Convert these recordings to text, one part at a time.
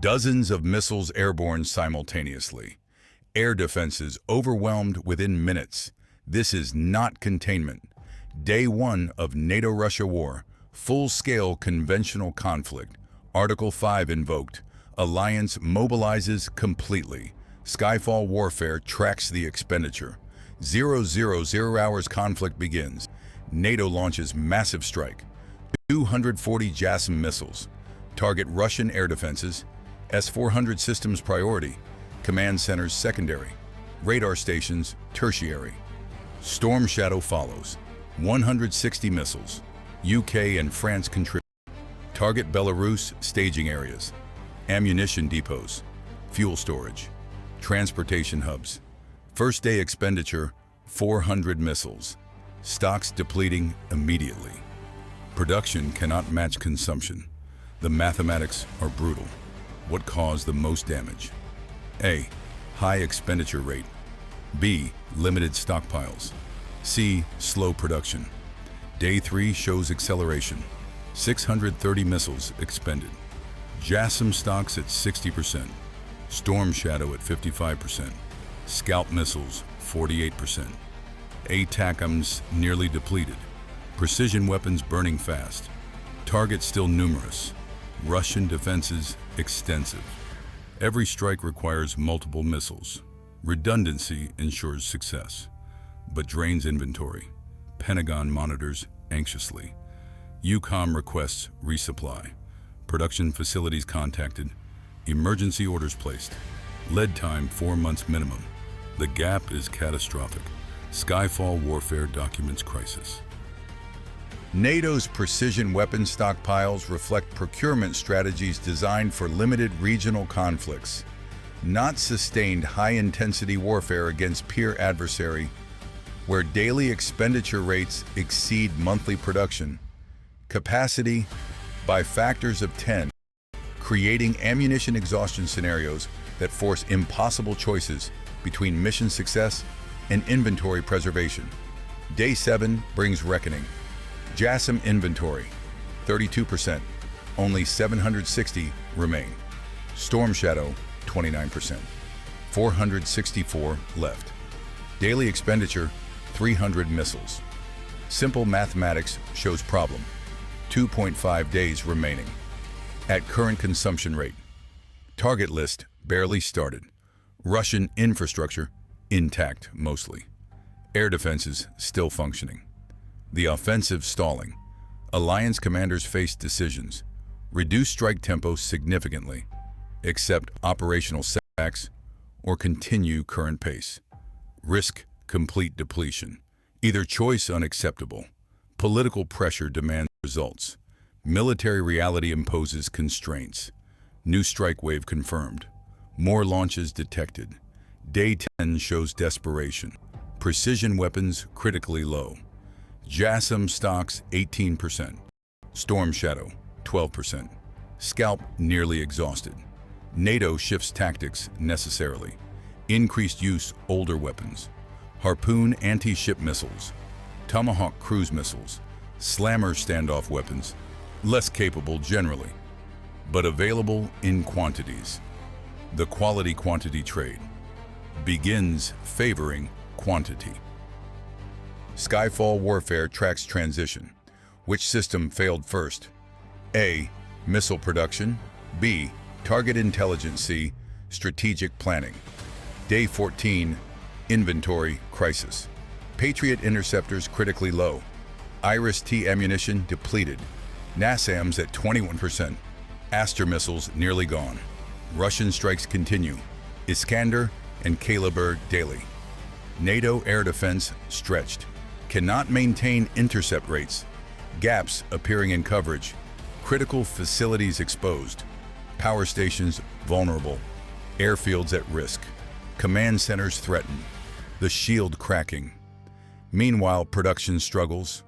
Dozens of missiles airborne simultaneously. Air defenses overwhelmed within minutes. This is not containment. Day 1 of NATO-Russia war. Full-scale conventional conflict. Article 5 invoked. Alliance mobilizes completely. Skyfall Warfare tracks the expenditure. 000 hours conflict begins. NATO launches massive strike. 240 JASSM missiles. Target Russian air defenses. S-400 systems priority. Command centers secondary. Radar stations tertiary. Storm Shadow follows. 160 missiles. UK and France contribute. Target Belarus staging areas. Ammunition depots. Fuel storage. Transportation hubs. First day expenditure, 400 missiles. Stocks depleting immediately. Production cannot match consumption. The mathematics are brutal. What caused the most damage? A. High expenditure rate. B. Limited stockpiles. C. Slow production. Day 3 shows acceleration. 630 missiles expended. JASSM stocks at 60%. Storm Shadow at 55%. Scalp missiles 48%. ATACMS nearly depleted. Precision weapons burning fast. Targets still numerous. Russian defenses extensive. Every strike requires multiple missiles. Redundancy ensures success, but drains inventory. Pentagon monitors anxiously. EUCOM requests resupply. Production facilities contacted. Emergency orders placed. Lead time 4 months minimum. The gap is catastrophic. Skyfall Warfare documents crisis. NATO's precision weapon stockpiles reflect procurement strategies designed for limited regional conflicts, not sustained high-intensity warfare against peer adversary, where daily expenditure rates exceed monthly production. Capacity by factors of 10, creating ammunition exhaustion scenarios that force impossible choices between mission success and inventory preservation. Day 7 brings reckoning. JASSM inventory, 32%, only 760 remain. Storm Shadow, 29%, 464 left. Daily expenditure, 300 missiles. Simple mathematics shows problem, 2.5 days remaining. At current consumption rate, target list barely started. Russian infrastructure intact mostly. Air defenses still functioning. The offensive stalling. Alliance commanders face decisions. Reduce strike tempo significantly. Accept operational setbacks or continue current pace. Risk complete depletion. Either choice unacceptable. Political pressure demands results. Military reality imposes constraints. New strike wave confirmed. More launches detected. Day 10 shows desperation. Precision weapons critically low. JASSM stocks 18%. Storm Shadow 12%. Scalp nearly exhausted. NATO shifts tactics necessarily. Increased use older weapons. Harpoon anti-ship missiles. Tomahawk cruise missiles. Slammer standoff weapons. Less capable generally, but available in quantities. The quality-quantity trade begins favoring quantity. Skyfall Warfare tracks transition. Which system failed first? A. Missile production. B. Target intelligence. C. Strategic planning. Day 14. Inventory crisis. Patriot interceptors critically low. Iris-T ammunition depleted. NASAMS at 21%. Aster missiles nearly gone. Russian strikes continue. Iskander and Kaliber daily. NATO air defense stretched. Cannot maintain intercept rates. Gaps appearing in coverage. Critical facilities exposed. Power stations vulnerable. Airfields at risk. Command centers threatened. The shield cracking. Meanwhile, production struggles.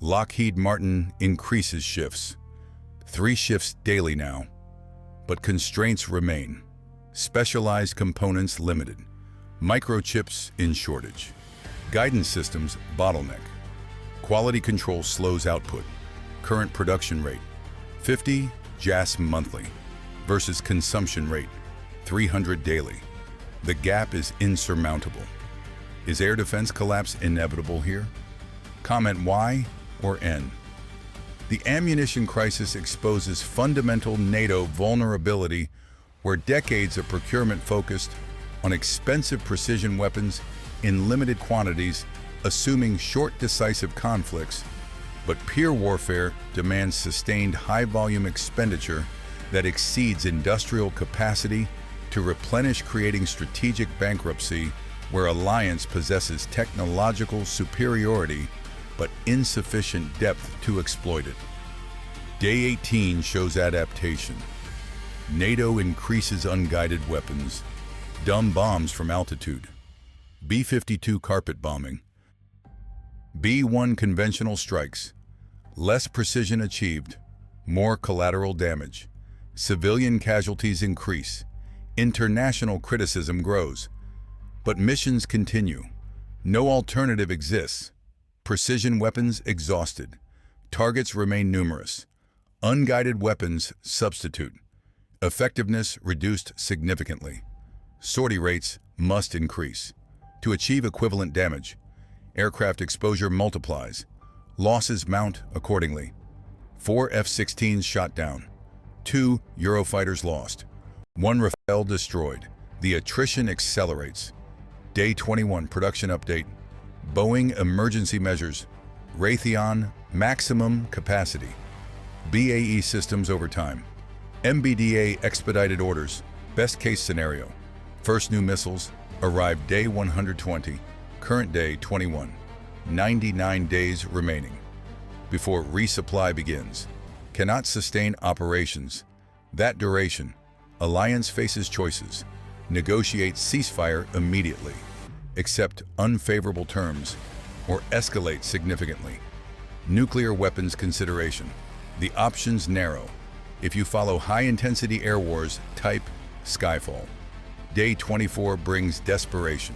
Lockheed Martin increases shifts. 3 shifts daily now. But constraints remain. Specialized components limited. Microchips in shortage. Guidance systems bottleneck. Quality control slows output. Current production rate 50 JASSM monthly. versus consumption rate, 300 daily. The gap is insurmountable. Is air defense collapse inevitable here? Comment Y or N. The ammunition crisis exposes fundamental NATO vulnerability where decades of procurement focused on expensive precision weapons in limited quantities, assuming short decisive conflicts, but peer warfare demands sustained high-volume expenditure that exceeds industrial capacity to replenish, creating strategic bankruptcy where alliance possesses technological superiority but insufficient depth to exploit it. Day 18 shows adaptation. NATO increases unguided weapons, dumb bombs from altitude, B-52 carpet bombing, B-1 conventional strikes, less precision achieved, more collateral damage, civilian casualties increase, international criticism grows, but missions continue. No alternative exists. Precision weapons exhausted, targets remain numerous, unguided weapons substitute, effectiveness reduced significantly, sortie rates must increase. To achieve equivalent damage, aircraft exposure multiplies, losses mount accordingly. 4 F-16s shot down, 2 Eurofighters lost, 1 Rafale destroyed. The attrition accelerates. Day 21 production update. Boeing emergency measures. Raytheon maximum capacity. BAE Systems overtime. MBDA expedited orders. Best case scenario. First new missiles arrived day 120, current day 21. 99 days remaining before resupply begins. Cannot sustain operations. That duration. Alliance faces choices. Negotiate ceasefire immediately, accept unfavorable terms, or escalate significantly. Nuclear weapons consideration. The options narrow. If you follow high-intensity air wars, type Skyfall. Day 24 brings desperation.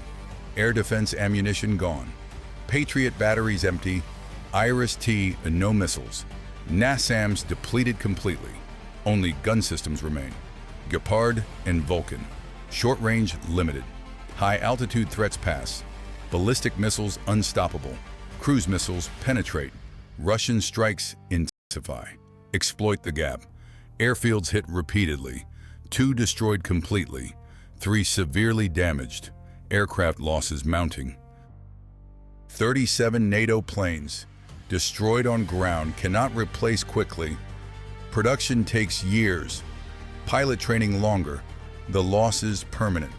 Air defense ammunition gone. Patriot batteries empty. Iris-T no missiles. NASAMS depleted completely. Only gun systems remain. Gepard and Vulcan. Short range limited. High altitude threats pass. Ballistic missiles unstoppable. Cruise missiles penetrate. Russian strikes intensify. Exploit the gap. Airfields hit repeatedly. 2 destroyed completely. 3 severely damaged. Aircraft losses mounting. 37 NATO planes destroyed on ground, cannot replace quickly. Production takes years. Pilot training longer. The losses permanent.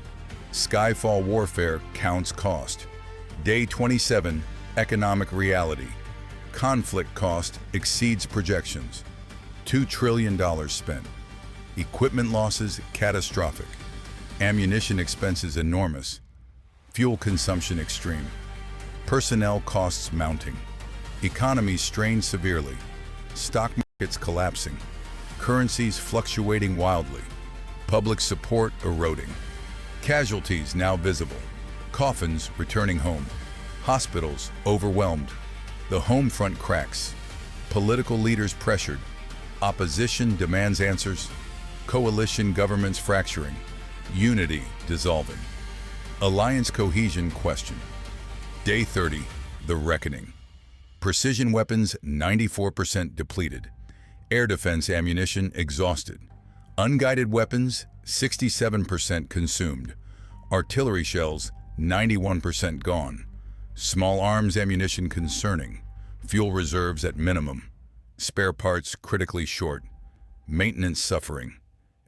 Skyfall Warfare counts cost. Day 27, economic reality. Conflict cost exceeds projections. $2 trillion spent. Equipment losses catastrophic. Ammunition expenses enormous. Fuel consumption extreme. Personnel costs mounting. Economies strained severely. Stock markets collapsing. Currencies fluctuating wildly. Public support eroding. Casualties now visible. Coffins returning home. Hospitals overwhelmed. The home front cracks. Political leaders pressured. Opposition demands answers. Coalition governments fracturing. Unity dissolving. Alliance cohesion questioned. Day 30, the reckoning. Precision weapons 94% depleted. Air defense ammunition exhausted. Unguided weapons 67% consumed. Artillery shells 91% gone. Small arms ammunition concerning. Fuel reserves at minimum. Spare parts critically short. Maintenance suffering.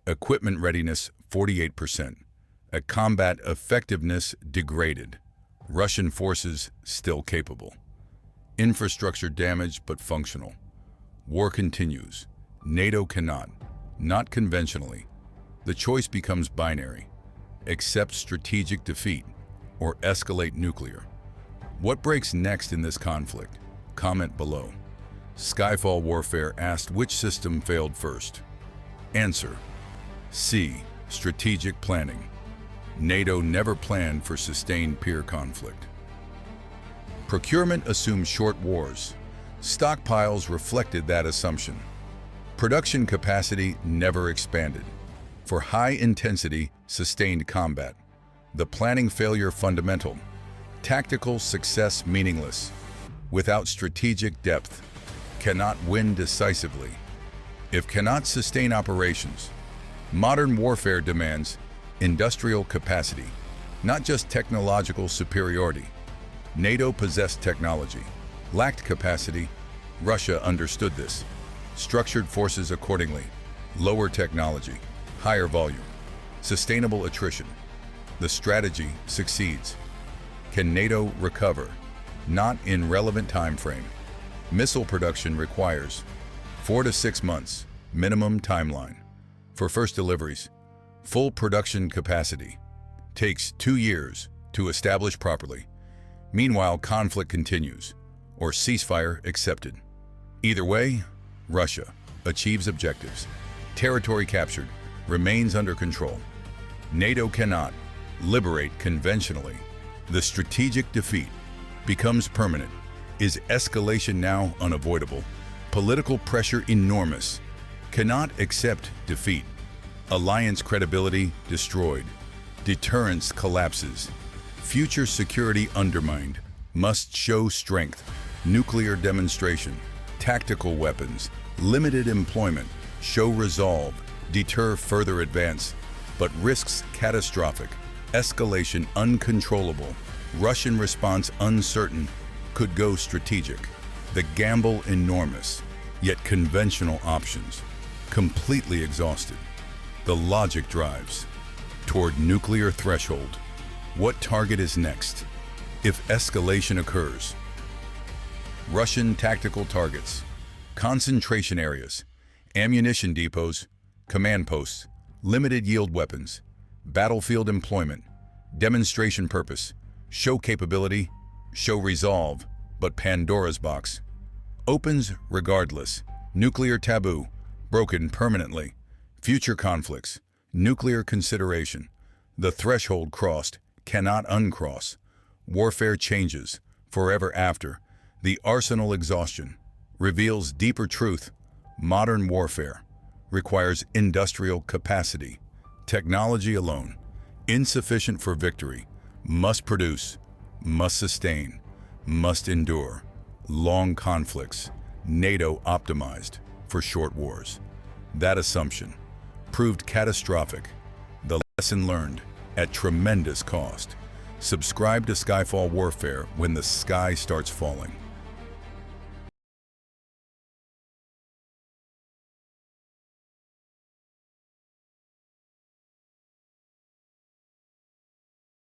Equipment readiness 48%. A combat effectiveness degraded. Russian forces still capable. Infrastructure damaged but functional. War continues. NATO cannot. Not conventionally. The choice becomes binary. Accept strategic defeat or escalate nuclear. What breaks next in this conflict? Comment below. Skyfall Warfare asked which system failed first. Answer: C. Strategic planning. NATO never planned for sustained peer conflict. Procurement assumed short wars. Stockpiles reflected that assumption. Production capacity never expanded. for high-intensity, sustained combat. The planning failure fundamental. Tactical success meaningless. Without strategic depth, cannot win decisively. If cannot sustain operations, modern warfare demands industrial capacity, not just technological superiority. NATO possessed technology, lacked capacity. Russia understood this, structured forces accordingly. Lower technology, higher volume, sustainable attrition. The strategy succeeds. Can NATO recover? Not in relevant time frame. Missile production requires 4 to 6 months minimum timeline. For first deliveries, full production capacity takes 2 years to establish properly. Meanwhile, conflict continues, or ceasefire accepted. Either way, Russia achieves objectives. Territory captured remains under control. NATO cannot liberate conventionally. The strategic defeat becomes permanent. Is escalation now unavoidable? Political pressure enormous. Cannot accept defeat. Alliance credibility destroyed. Deterrence collapses. Future security undermined. Must show strength. Nuclear demonstration. Tactical weapons. Limited employment. Show resolve. Deter further advance. But risks catastrophic. Escalation uncontrollable. Russian response uncertain. Could go strategic. The gamble enormous. Yet conventional options completely exhausted. The logic drives toward nuclear threshold. What target is next? If escalation occurs. Russian tactical targets, concentration areas, ammunition depots, command posts, limited yield weapons, battlefield employment, demonstration purpose, show capability, show resolve, but Pandora's box. Opens regardless. Nuclear taboo, broken permanently. Future conflicts, nuclear consideration. The threshold crossed, cannot uncross. Warfare changes, forever after. The arsenal exhaustion reveals deeper truth. Modern warfare requires industrial capacity. Technology alone, insufficient for victory. Must produce, must sustain, must endure. Long conflicts, NATO optimized for short wars. That assumption proved catastrophic. The lesson learned at tremendous cost. Subscribe to Skyfall Warfare when the sky starts falling.